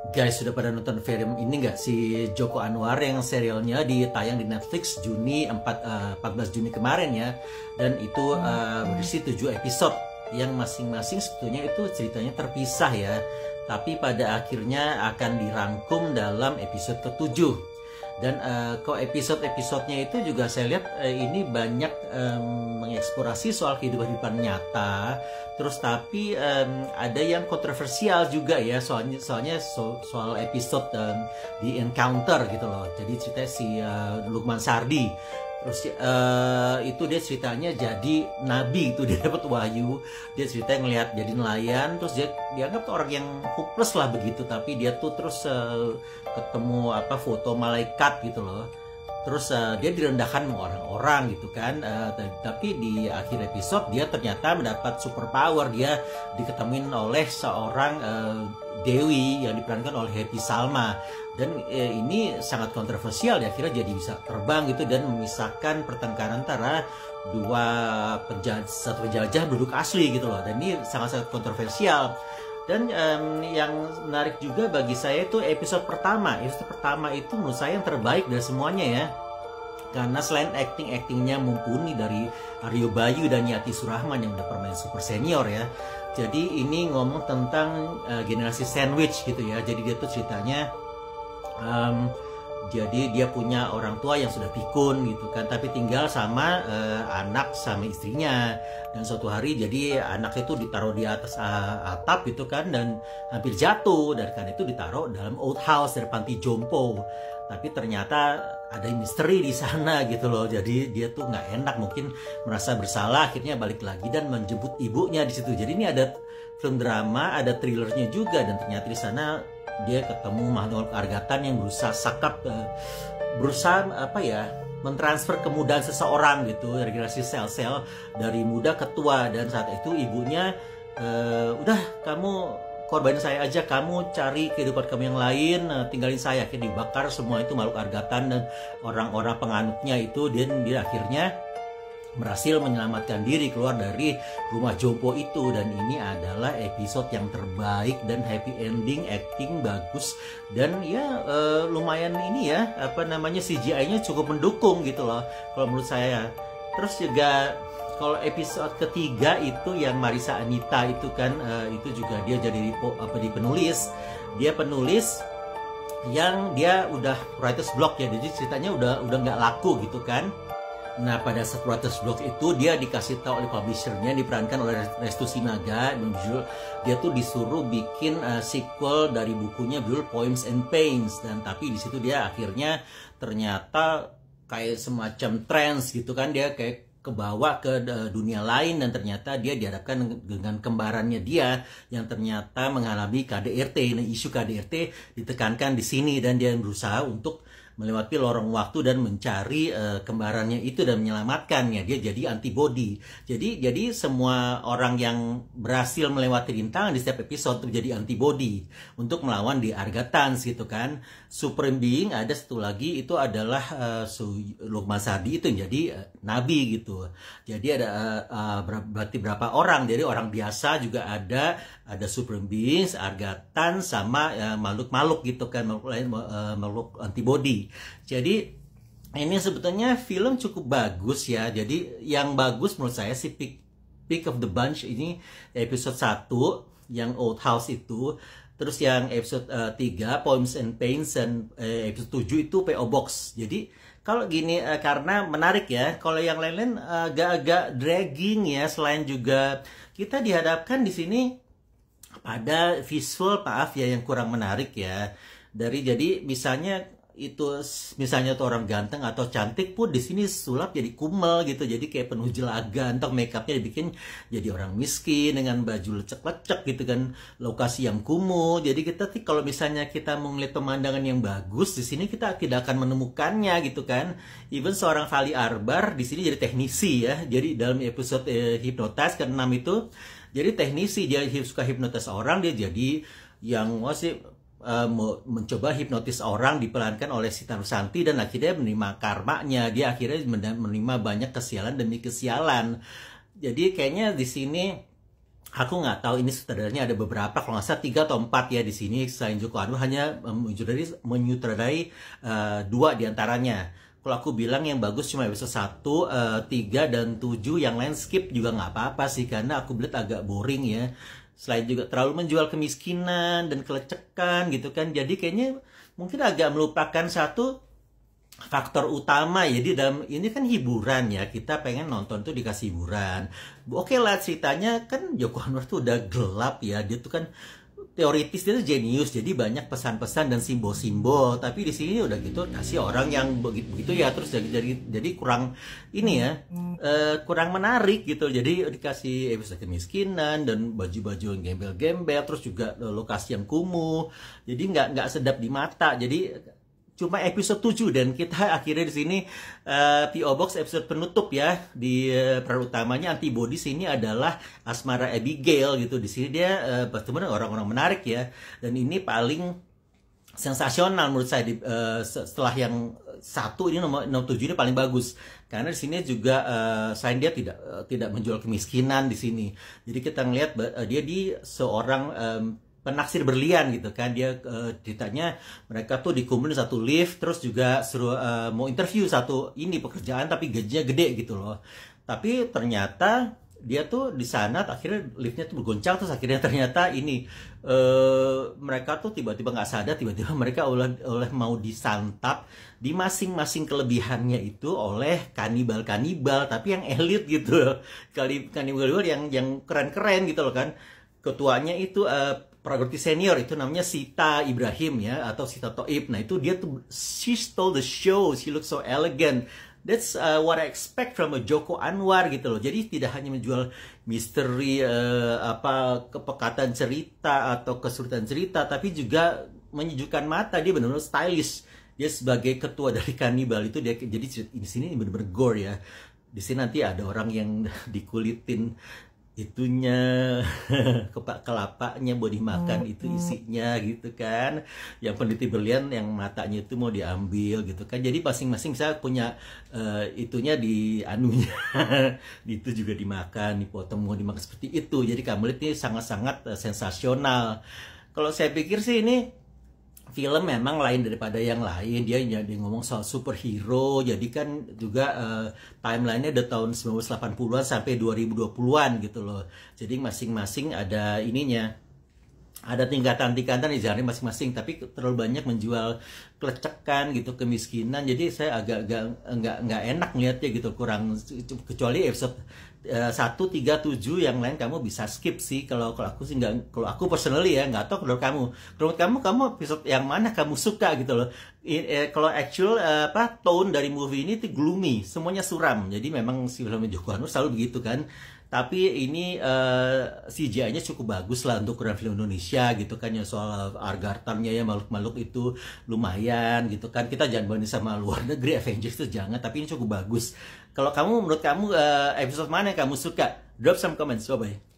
Guys, sudah pada nonton film ini nggak, si Joko Anwar yang serialnya ditayang di Netflix 14 Juni kemarin ya. Dan itu berisi 7 episode yang masing-masing sebetulnya itu ceritanya terpisah ya. Tapi pada akhirnya akan dirangkum dalam episode ke-7. Dan kok episode-episodenya itu juga saya lihat ini banyak mengeksplorasi soal kehidupan nyata. Terus tapi ada yang kontroversial juga ya, soalnya soal episode di Encounter gitu loh. Jadi cerita si Lukman Sardi. Terus itu dia ceritanya jadi nabi, itu dia dapat wahyu. Dia ceritanya ngelihat jadi nelayan, terus dia dianggap orang yang hopeless lah begitu, tapi dia tuh terus ketemu foto malaikat gitu loh. Terus dia direndahkan sama orang-orang gitu kan, tapi di akhir episode dia ternyata mendapat super power. Dia diketemuin oleh seorang dewi yang diperankan oleh Happy Salma. Dan ini sangat kontroversial ya, akhirnya jadi bisa terbang gitu dan memisahkan pertengkaran antara satu penjajah penduduk asli gitu loh. Dan ini sangat-sangat kontroversial. Dan yang menarik juga bagi saya itu episode pertama. Episode pertama itu menurut saya yang terbaik dari semuanya ya. Karena selain actingnya mumpuni dari Aryo Bayu dan Yati Surahman yang udah bermain super senior ya. Jadi ini ngomong tentang generasi sandwich gitu ya. Jadi dia tuh ceritanya jadi dia punya orang tua yang sudah pikun gitu kan, tapi tinggal sama anak sama istrinya. Dan suatu hari jadi anak itu ditaruh di atas atap gitu kan, dan hampir jatuh. Dan kan itu ditaruh dalam old house dari panti jompo. Tapi ternyata ada misteri di sana gitu loh. Jadi dia tuh nggak enak, mungkin merasa bersalah, akhirnya balik lagi dan menjemput ibunya di situ. Jadi ini ada film drama, ada thrillernya juga, dan ternyata di sana dia ketemu makhluk argatan yang berusaha mentransfer kemudahan seseorang gitu dari generasi sel-sel dari muda ke tua. Dan saat itu ibunya udah, kamu korbanin saya aja, kamu cari kehidupan kamu yang lain, tinggalin saya. Akhirnya dibakar semua itu makhluk argatan dan orang-orang penganutnya itu. Dan dia akhirnya berhasil menyelamatkan diri keluar dari rumah jompo itu. Dan ini adalah episode yang terbaik dan happy ending, acting bagus, dan ya lumayan ini ya, CGI-nya cukup mendukung gitu loh kalau menurut saya. Terus juga kalau episode ketiga itu yang Marissa Anita itu kan itu juga dia jadi penulis. Dia penulis yang dia udah writer's block ya, jadi ceritanya udah nggak laku gitu kan. Nah, pada saat writer's block itu dia dikasih tahu oleh publishernya, diperankan oleh Restu Sinaga, dia tuh disuruh bikin sequel dari bukunya berjudul Poems and Pains. Dan tapi di situ dia akhirnya ternyata kayak semacam trance gitu kan, dia kayak kebawa ke dunia lain. Dan ternyata dia dihadapkan dengan kembarannya dia yang ternyata mengalami KDRT. Nah, isu KDRT ditekankan di sini, dan dia berusaha untuk melewati lorong waktu dan mencari kembarannya itu dan menyelamatkannya. Dia jadi antibody. Jadi semua orang yang berhasil melewati rintangan di setiap episode itu jadi antibody untuk melawan The Argatans gitu kan. Supreme Being ada satu lagi, itu adalah Lukman Sardi itu yang jadi nabi gitu. Jadi ada berarti berapa orang? Jadi orang biasa juga ada Supreme Beings, Argatan, sama makhluk-makhluk gitu kan, makhluk lain, makhluk antibody. Jadi ini sebetulnya film cukup bagus ya. Jadi yang bagus menurut saya si Pick of the Bunch ini episode 1 yang Old House itu. Terus yang episode 3 Poems and Pains, dan episode 7 itu PO Box. Jadi kalau gini karena menarik ya. Kalau yang lain-lain agak-agak dragging ya. Selain juga kita dihadapkan di sini pada visual yang kurang menarik ya. Jadi misalnya tuh orang ganteng atau cantik pun di sini sulap jadi kumel gitu, jadi kayak penuh jelaga. Entah makeupnya dibikin jadi orang miskin dengan baju lecek-lecek gitu kan, lokasi yang kumuh. Jadi kita kalau misalnya kita mau ngeliat pemandangan yang bagus di sini, kita tidak akan menemukannya gitu kan. Even seorang Fali Arbar di sini jadi teknisi ya. Jadi dalam episode Hypnotize ke-6 itu jadi teknisi, dia suka hipnotis orang, dia jadi yang mencoba hipnotis orang diperankan oleh Sita Nusanti, dan akhirnya menerima karmanya. Dia akhirnya menerima banyak kesialan demi kesialan. Jadi kayaknya di sini Aku nggak tahu ini sutradaranya ada beberapa, kalau nggak salah 3 atau 4 ya di sini. Selain Joko Anwar hanya menyutradarai 2 diantaranya. Kalau aku bilang yang bagus cuma episode 1, 3, dan 7, yang lain skip juga nggak apa-apa sih, karena aku bilang agak boring ya. Selain juga terlalu menjual kemiskinan dan kelecekan gitu kan, jadi kayaknya mungkin agak melupakan satu faktor utama ya. Di dalam ini kan hiburan ya, kita pengen nonton tuh dikasih hiburan. Oke lah, ceritanya kan Joko Anwar tuh udah gelap ya, dia tuh kan teoritis, dia tuh jenius, jadi banyak pesan-pesan dan simbol-simbol. Tapi di sini udah gitu kasih orang yang begitu ya, terus jadi kurang ini ya, kurang menarik gitu. Jadi dikasih episode kemiskinan dan baju-baju yang gembel-gembel, terus juga lokasi yang kumuh, jadi nggak sedap di mata. Jadi cuma episode 7 dan kita akhirnya di sini PO Box episode penutup ya. Di peran utamanya Antibody sini adalah Asmara Abigail gitu. Di sini dia bertemu dengan orang-orang menarik ya. Dan ini paling sensasional menurut saya setelah yang 1 ini, nomor 7 ini paling bagus. Karena di sini juga selain dia tidak menjual kemiskinan di sini. Jadi kita ngelihat dia di seorang penaksir berlian gitu kan. Dia ceritanya mereka tuh dikumpulin satu lift, terus juga suruh mau interview satu ini pekerjaan tapi gajinya gede gitu loh. Tapi ternyata dia tuh di sana akhirnya liftnya tuh bergoncang, terus akhirnya ternyata ini mereka tuh tiba-tiba nggak sadar, tiba-tiba mereka oleh mau disantap di masing-masing kelebihannya itu oleh kanibal-kanibal, tapi yang elit gitu. Kanibal yang keren-keren gitu loh kan. Ketuanya itu Pragati senior itu namanya Sita Ibrahim ya, atau Sita Toib. Nah itu dia tuh, she stole the show, she looks so elegant. That's what I expect from a Joko Anwar gitu loh. Jadi tidak hanya menjual misteri, kepekatan cerita atau kesulitan cerita, tapi juga menyejukkan mata. Dia benar-benar stylish. Dia sebagai ketua dari kanibal itu, dia jadi di sini benar-benar gore ya. Di sini nanti ada orang yang dikulitin itunya kelapanya mau dimakan, itu isinya gitu kan. Yang peneliti berlian yang matanya itu mau diambil gitu kan. Jadi masing-masing saya punya itunya di anunya itu juga dimakan, dipotong mau dimakan seperti itu. Jadi kamu lihat ini sangat-sangat sensasional. Kalau saya pikir sih ini film memang lain daripada yang lain. Dia jadi ngomong soal superhero, jadi kan juga timelinenya dari tahun 1980-an sampai 2020-an gitu loh. Jadi masing-masing ada ininya, ada tingkatan-tingkatan di genre masing-masing, tapi terlalu banyak menjual kelecekan gitu, kemiskinan. Jadi saya agak nggak enak ngeliatnya gitu, kurang. Kecuali episode 1, 3, 7 yang lain kamu bisa skip sih. Kalau aku sih nggak, kalau aku personally ya, nggak tahu kalau kamu episode yang mana kamu suka gitu loh. Kalau actual tone dari movie ini tuh gloomy, semuanya suram. Jadi memang si film Joko Anwar selalu begitu kan. Tapi ini CGI-nya cukup bagus lah untuk ukuran film Indonesia gitu kan. Ya soal argartannya ya, makhluk-makhluk itu lumayan gitu kan. Kita jangan banding sama luar negeri, Avengers itu jangan, tapi ini cukup bagus. Kalau menurut kamu episode mana yang kamu suka? Drop some comments, bye-bye.